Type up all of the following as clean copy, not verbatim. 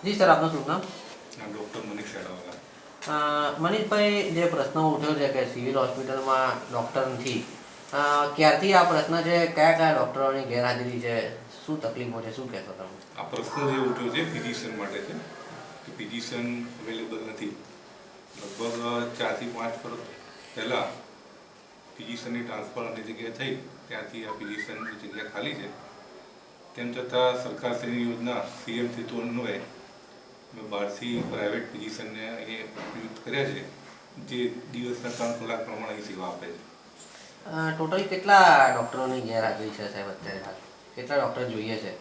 જી sir, આપનું શુભ નામ? Doctor Manish શાળાવાલા. મનીષભાઈ, જે પ્રશ્ન ઉઠ્યો છે કે સિવિલ હોસ્પિટલમાં ડૉક્ટર નથી, ક્યારથી આ પ્રશ્ન છે? કયા કયા ડૉક્ટરોની ગેરહાજરી છે? શું તકલીફો છે? શું કહેશો તમે? આ પ્રશ્ન જે ઉઠ્યો છે ફિઝિશિયન માટે છે કે ફિઝિશિયન અવેલેબલ નથી. લગભગ 4 થી 5 વર્ષ પહેલાં ફિઝિશિયનની ટ્રાન્સફર અન્ય જગ્યાએ થઈ, ત્યાંથી આ ફિઝિશિયનની જગ્યા ખાલી છે. તેમ છતાં સરકારશ્રીની યોજના સીએમ સેતુ અન્વયે મેં બહારથી પ્રાઇવેટ ફિઝિશિયનને અહીંયા નિયુક્ત કર્યા છે, જે દિવસના 3 કલાક પ્રમાણે સેવા આપે છે. ટોટલ કેટલા ડૉક્ટરોની ગેરહાજરી છે સાહેબ અત્યારે? હાલ કેટલા ડૉક્ટર જોઈએ છે?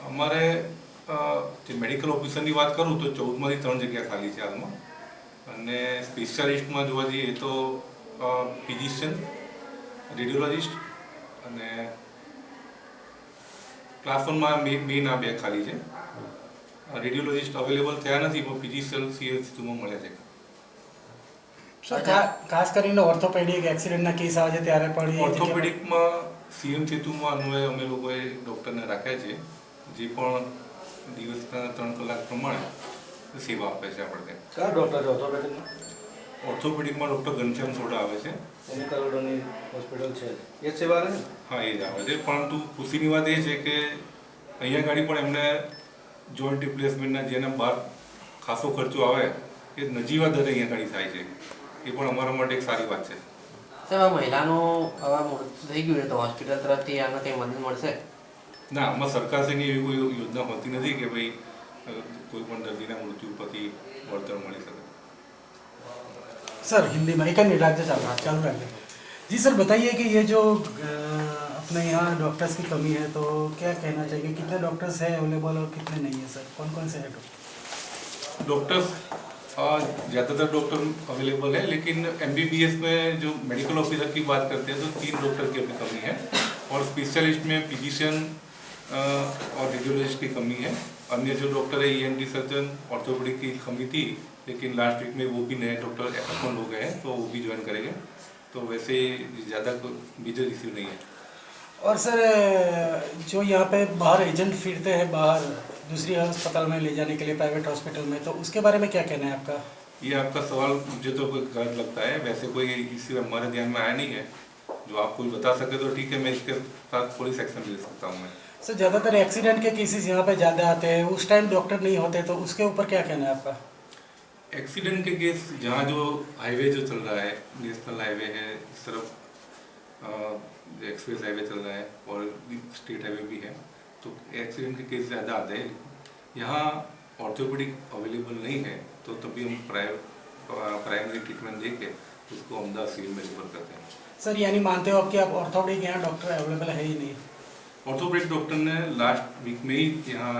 અમારે જે મેડિકલ ઓફિસરની વાત કરું તો 14માંથી 3 જગ્યા ખાલી છે હાલમાં. અને સ્પેશિયાલિસ્ટમાં જોવા જઈએ તો ફિઝિશિયન, રેડિયોલોજિસ્ટ અને ક્લાસ 1માં બેના 2 ખાલી છે. રેડિયોલોજિસ્ટ અવેલેબલ થયા નથી, પણ ફિઝિશિયન સીએચસીમાં મળ્યા છે. સર, ખાસ કરીને ઓર્થોપેડિક એક્સિડન્ટના કેસ આવે છે ત્યારે પણ ઓર્થોપેડિકમાં સીએમ સેતુમાં અન્વયે અમે લોકોએ ડૉક્ટરને રાખ્યા છે, જે પણ દિવસના 3 કલાક પ્રમાણે સેવા આપે છે આપણે. કયા ડૉક્ટર છે ઓર્થોપેડિકમાં? ઓર્થોપેડિકમાં ડૉક્ટર ઘનશ્યામ સોઢા આવે છે. એની કરોડોની હોસ્પિટલ છે, એ જ સેવા રહે? હા, એ જ આવે છે. પરંતુ ખુશીની વાત એ છે કે અહીંયા ગાડી પણ એમને જોઈન્ટ રિપ્લેસમેન્ટના જેના બહાર ખાસો ખર્ચો આવે એ નજીવા દરે અહીંયા ગાડી થાય છે. એ પણ અમારા માટે એક સારી વાત છે. સાહેબ, આ મહિલાનું હવે મૃત્યુ થઈ ગયું છે તો હોસ્પિટલ તરફથી આને કંઈ મદદ મળશે? ના, આમાં સરકારશ્રીની એવી કોઈ યોજના હોતી નથી કે ભાઈ કોઈ પણ દર્દીના મૃત્યુ પછી વળતર મળી શકે. सर, हिंदी में 1 मिनट राज्य चालू रखें। जी सर, बताइए कि ये जो अपने यहाँ डॉक्टर्स की कमी है तो क्या कहना चाहिए, कितने डॉक्टर्स हैं अवेलेबल और कितने नहीं है सर? कौन कौन से हैं डॉक्टर्स? ज़्यादातर डॉक्टर अवेलेबल है, लेकिन एमबीबीएस में जो मेडिकल ऑफिसर की बात करते हैं तो 3 डॉक्टर की अभी कमी है, और स्पेशलिस्ट में फिजिशियन और रेडियोलॉजिस्ट की कमी है. अन्य जो डॉक्टर है ईएनटी सर्जन, ऑर्थोपेडिक की कमी थी, लेकिन लास्ट वीक में वो भी नए डॉक्टर अपॉइंट हो गए हैं तो वो भी ज्वाइन करेंगे. तो वैसे ज़्यादा मेजर इश्यू नहीं है. और सर, जो यहाँ पे बाहर एजेंट फिरते हैं बाहर दूसरी अस्पताल में ले जाने के लिए, प्राइवेट हॉस्पिटल में, तो उसके बारे में क्या कहना है आपका? ये आपका सवाल मुझे तो गलत लगता है. वैसे कोई इसी हमारे ध्यान में आया नहीं है. जो आप कोई बता सके तो ठीक है, मैं इसके साथ पुलिस एक्शन ले सकता हूँ. मैं सर, ज़्यादातर एक्सीडेंट के केसेस यहाँ पे ज़्यादा आते हैं, उस टाइम डॉक्टर नहीं होते, तो उसके ऊपर क्या कहना है आपका? एक्सीडेंट के केस जहाँ जो हाईवे जो चल रहा है, नेशनल हाईवे है, इस तरफ एक्सप्रेस हाईवे चल रहा है और स्टेट हाईवे भी है, तो एक्सीडेंट के केस ज़्यादा आते हैं. यहाँ ऑर्थोपेडिक अवेलेबल नहीं है तो तभी हम प्राइमरी ट्रीटमेंट दे के उसको अहमदाबाद सिविल में रेफर करते हैं. सर, यानी मानते हो आप कि आप ऑर्थोपेडिक यहाँ डॉक्टर अवेलेबल है ही नहीं? ऑर्थोपेडिक डॉक्टर ने लास्ट वीक में ही यहाँ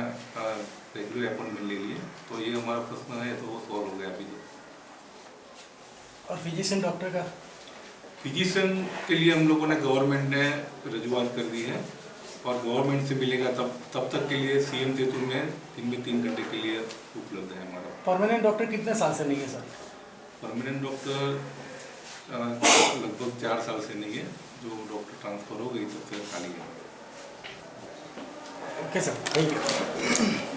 रेगुलर अपॉइंटमेंट ले लिए, तो ये हमारा प्रश्न है तो वो सॉल्व हो गया अभी. और फिजिशियन डॉक्टर का? फिजिशियन के लिए हम लोगों ने गवर्नमेंट ने रजूआत कर दी है, और गवर्नमेंट से मिलेगा तब तक के लिए सीएम सेतु में 3 घंटे के लिए उपलब्ध है हमारा. परमानेंट डॉक्टर कितने साल से नहीं है सर? परमानेंट डॉक्टर लगभग 4 साल से नहीं है. जो डॉक्टर ट्रांसफ़र हो गई तो फिर खाली है. Okay sir, thank you.